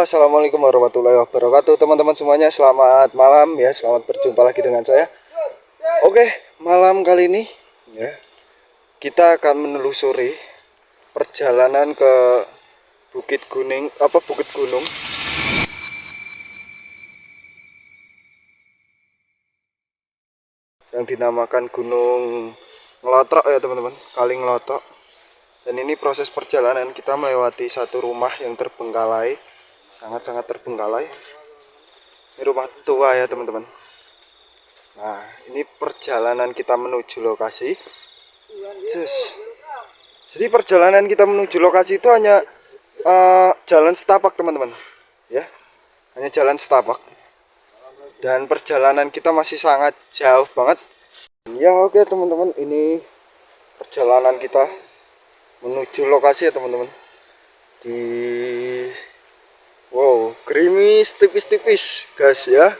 Assalamualaikum warahmatullahi wabarakatuh. Teman-teman semuanya, selamat malam ya. Selamat berjumpa lagi dengan saya. Oke, malam kali ini ya, kita akan menelusuri perjalanan ke Bukit Gunung yang dinamakan Gunung Ngelotok ya teman-teman, Kali Ngelotok. Dan ini proses perjalanan kita melewati satu rumah yang terbengkalai, sangat-sangat terbengkalai. Ini rumah tua ya teman-teman. Nah, ini perjalanan kita menuju lokasi. Jadi perjalanan kita menuju lokasi itu hanya jalan setapak teman-teman, ya, hanya jalan setapak. Dan perjalanan kita masih sangat jauh banget. Ya oke teman-teman, ini perjalanan kita menuju lokasi ya teman-teman. Di wow, gerimis tipis-tipis guys ya.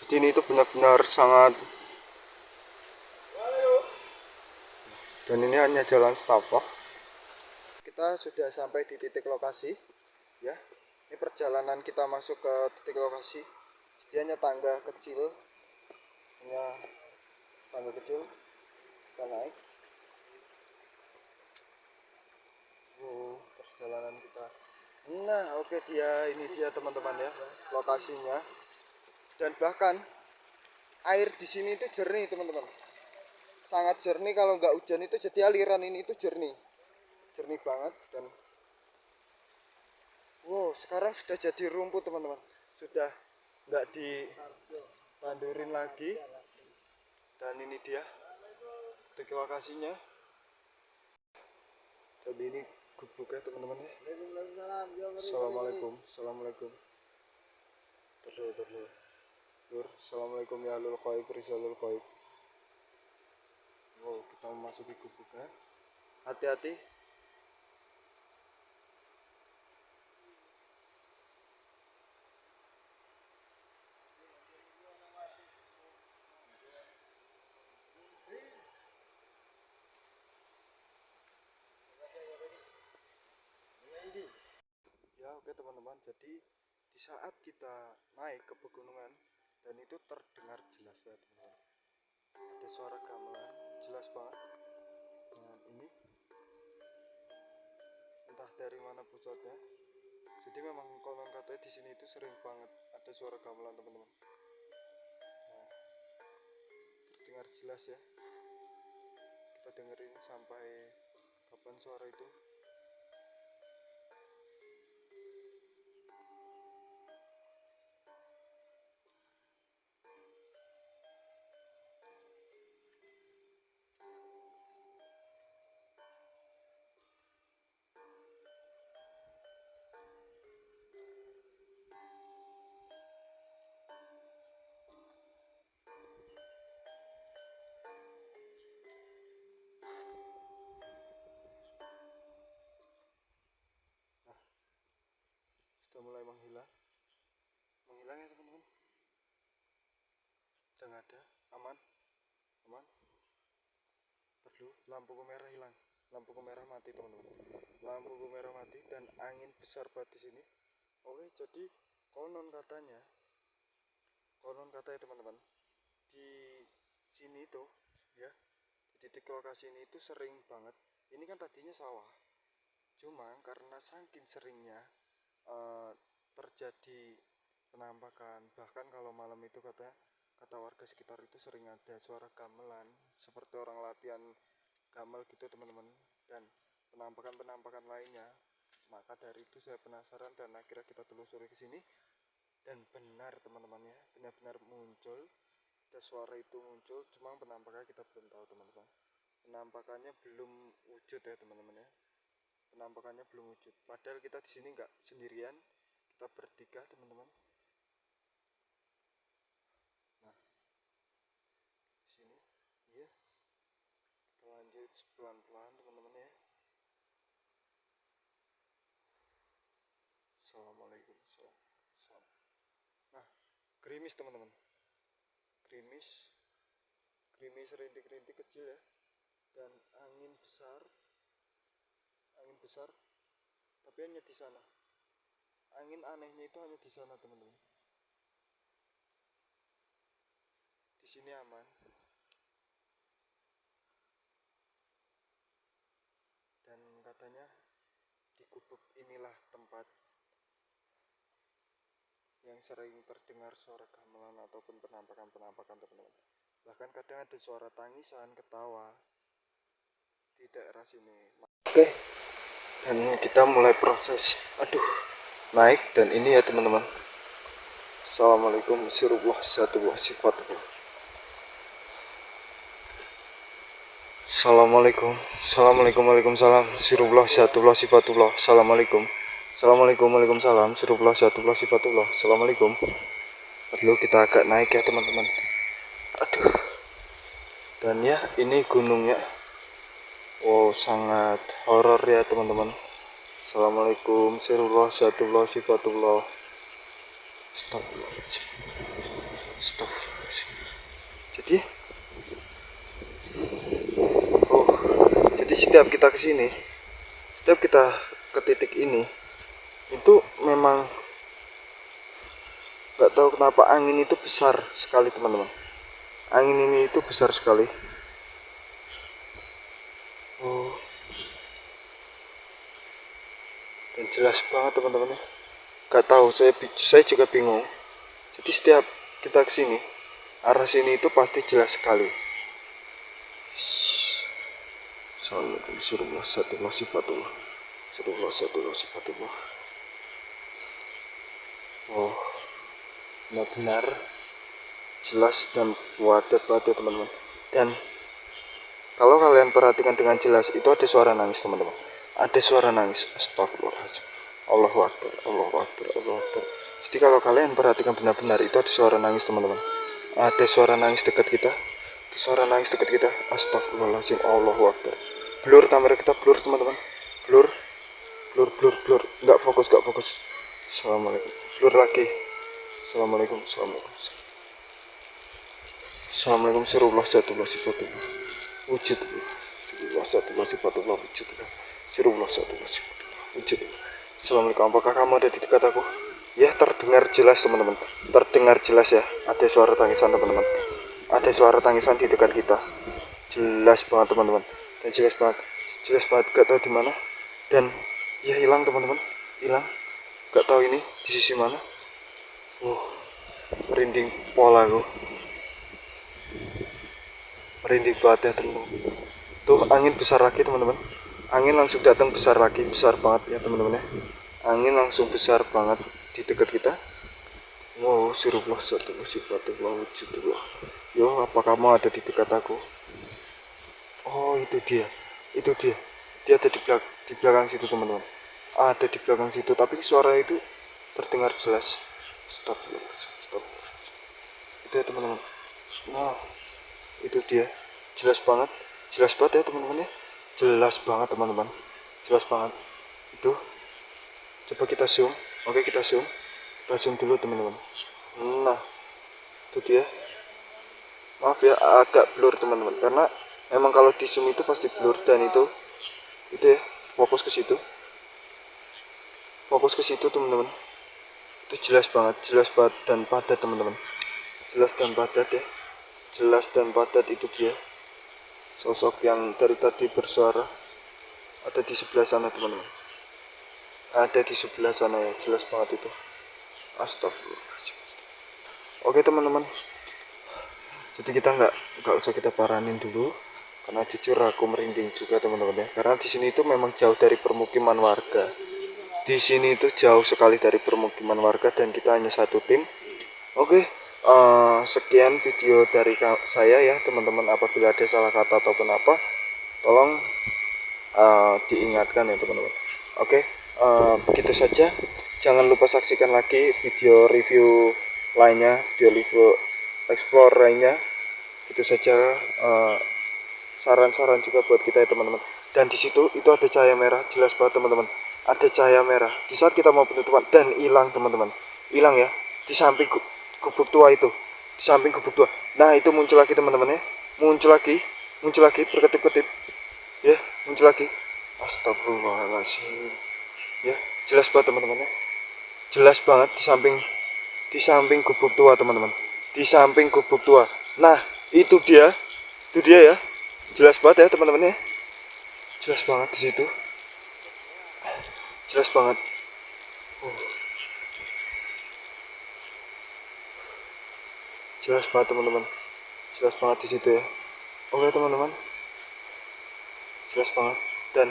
Jadi ini itu benar-benar sangat, dan ini hanya jalan setapak. Kita sudah sampai di titik lokasi ya. Ini perjalanan kita masuk ke titik lokasi. Jadi hanya tangga kecil, kita naik. Perjalanan kita. Nah oke, ini dia teman-teman ya, lokasinya. Dan bahkan air di sini itu jernih teman-teman, sangat jernih. Kalau nggak hujan itu jadi aliran ini itu jernih banget. Dan wow, sekarang sudah jadi rumput teman-teman, sudah nggak ditandurin lagi. Dan ini dia titik lokasinya. Dan ini gubuknya teman-teman ya. Assalamualaikum. Terus. Assalamualaikum ya lul qaib risalul qaib. Wow, kita memasuki gubuknya. Hati-hati. Ya oke teman-teman, jadi di saat kita naik ke pegunungan dan itu terdengar jelas ya teman-teman, ada suara gamelan jelas banget. Dan ini entah dari mana pusatnya, jadi memang konon katanya di sini itu sering banget ada suara gamelan teman-teman. Nah, terdengar jelas ya, kita dengerin sampai kapan suara itu. Nah, sudah mulai menghilang ya teman-teman. Udah nggak ada, aman. Terus lampu merah hilang, lampu merah mati teman-teman, lampu merah mati dan angin besar banget di sini. Oke, jadi konon katanya teman-teman, di sini tuh ya, di titik lokasi ini itu sering banget, ini kan tadinya sawah, cuma karena saking seringnya terjadi penampakan. Bahkan kalau malam itu kata warga sekitar itu sering ada suara gamelan seperti orang latihan gamal gitu teman-teman, dan penampakan lainnya. Maka dari itu saya penasaran dan akhirnya kita telusuri ke sini. Dan benar teman-teman ya, benar-benar muncul, ada suara itu muncul, cuma penampakannya kita belum tahu teman-teman. Penampakannya belum wujud ya teman-teman ya, penampakannya belum wujud. Padahal kita di sini nggak sendirian, kita bertiga teman-teman. Nah, di sini ya, kita lanjut pelan-pelan teman-teman ya. Assalamualaikum. Nah, gerimis teman-teman, gerimis rintik-rintik kecil ya. dan angin besar, tapi hanya di sana. Angin anehnya itu hanya di sana teman-teman. Di sini aman. Dan katanya di gubuk inilah tempat yang sering terdengar suara gamelan ataupun penampakan teman-teman. Bahkan kadang ada suara tangisan, ketawa di daerah sini. Oke, dan kita mulai proses naik, dan ini ya teman-teman. Assalamualaikum warahmatullahi wabarakatuh. Assalamualaikum, waalaikumsalam, assalamualaikum, waalaikumsalam, assalamualaikum. Perlu kita agak naik ya teman-teman. Dan ya ini gunungnya, oh sangat horor ya teman-teman. Assalamualaikum warahmatullahi wabarakatuh. Astagfirullahaladzim. Jadi setiap kita kesini, setiap kita ke titik ini, itu memang nggak tahu kenapa angin itu besar sekali teman-teman. Angin ini itu besar sekali. Dan jelas banget teman-teman ya. Nggak tahu, saya juga bingung. Jadi setiap kita kesini, arah sini itu pasti jelas sekali. Assalamualaikum warahmatullahi wabarakatuh. Oh, benar-benar jelas dan padat ya teman-teman. Dan kalau kalian perhatikan dengan jelas, itu ada suara nangis teman-teman. Ada suara nangis. Astagfirullahaladzim. Allahu Akbar, Allahu Akbar, Allahu Akbar. Jadi kalau kalian perhatikan benar-benar, itu ada suara nangis teman-teman. Ada suara nangis dekat kita. Suara nangis dekat kita. Astagfirullahaladzim. Allahu Akbar. Blur kamera kita, blur teman-teman. Blur. Nggak fokus. Assalamualaikum. Blur lagi. Assalamualaikum. Assalamualaikum warahmatullahi wabarakatuh. Wujud. Assalamualaikum. Apakah kamu ada di dekat aku? Ya, terdengar jelas teman-teman. Terdengar jelas ya. Ada suara tangisan teman-teman. Ada suara tangisan di dekat kita. Jelas banget teman-teman. Dan jelas banget. Gak tahu di mana. Dan ya hilang teman-teman. Hilang. Gak tahu ini di sisi mana. Merinding pola aku. Merinding banget ya teman-teman. Tuh angin besar lagi teman-teman. Angin langsung datang besar lagi, besar banget ya teman-teman ya. Angin langsung besar banget di dekat kita. Wow, sirullah satu sifatullah wujudullah. Yo, apa kamu ada di dekat aku? Oh, itu dia. Dia ada di belakang situ teman-teman. Ada di belakang situ, tapi suara itu terdengar jelas. Stop. Itu ya teman-teman. Nah, itu dia. Jelas banget ya teman-teman ya. Jelas banget teman-teman. Jelas banget. Itu. Coba kita zoom. Oke, kita zoom. Kita zoom dulu teman-teman. Nah, itu dia. Maaf ya, agak blur teman-teman, karena memang kalau di zoom itu pasti blur. Dan itu ya, fokus ke situ teman-teman. Itu jelas banget dan padat teman-teman. Jelas dan padat itu dia. Sosok yang dari tadi bersuara ada di sebelah sana teman-teman. Ada di sebelah sana ya, jelas banget itu. Astagfirullahaladzim. Oke teman-teman, jadi kita nggak usah kita paranin dulu, karena jujur aku merinding juga teman-teman ya. Karena di sini itu memang jauh dari permukiman warga. Di sini itu jauh sekali dari permukiman warga, dan kita hanya satu tim. Oke, sekian video dari saya ya teman-teman. Apabila ada salah kata ataupun apa, tolong diingatkan ya teman-teman. Oke, begitu saja. Jangan lupa saksikan lagi video review lainnya, video review explore lainnya. Itu saja, saran-saran juga buat kita ya teman-teman. Dan di situ itu ada cahaya merah, jelas banget teman-teman. Ada cahaya merah di saat kita mau penutupan, dan hilang teman-teman. Hilang ya, di samping gubuk tua itu, di samping gubuk tua. Nah, itu muncul lagi teman-teman ya. Muncul lagi berkedip-kedip. Ya, muncul lagi. Astagfirullahaladzim. Ya, jelas banget teman-teman ya. Jelas banget di samping gubuk tua teman-teman. Di samping gubuk tua. Nah, itu dia. Itu dia ya. Jelas banget ya teman-teman ya. Jelas banget di situ. Jelas banget. Jelas banget teman-teman. Jelas banget di situ ya. Oke teman-teman. Jelas banget. Dan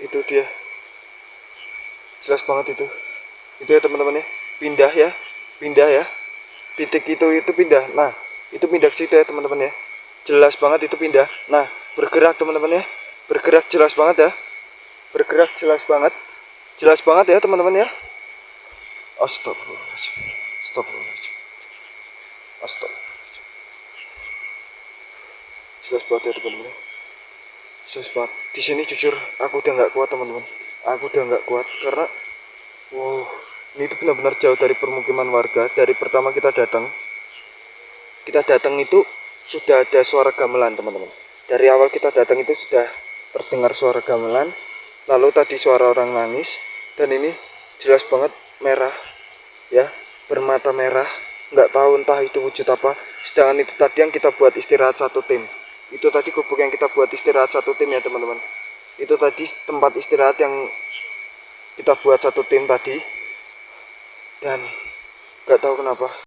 itu dia. Jelas banget itu ya teman-teman ya. Pindah ya. Pindah ya. Titik itu pindah. Nah, itu pindah ke situ ya teman-teman ya. Jelas banget itu pindah. Nah, bergerak teman-teman ya. Bergerak jelas banget ya. Bergerak jelas banget. Jelas banget ya teman-teman ya. Astagfirullahaladzim. Astagfirullahaladzim. Astagfirullahaladzim. Jelas banget ya teman-teman ya. Jelas banget. Di sini jujur aku udah nggak kuat teman-teman. Aku udah nggak kuat karena wow, ini tuh benar-benar jauh dari permukiman warga. Dari pertama kita datang itu sudah ada suara gamelan teman-teman. Dari awal kita datang itu sudah terdengar suara gamelan. Lalu tadi suara orang nangis. Dan ini jelas banget merah ya, bermata merah. Nggak tahu entah itu wujud apa. Sedangkan itu tadi yang kita buat istirahat satu tim. Itu tadi gubuk yang kita buat istirahat satu tim ya teman-teman. Itu tadi tempat istirahat yang kita buat satu tim tadi. Dan nggak tahu kenapa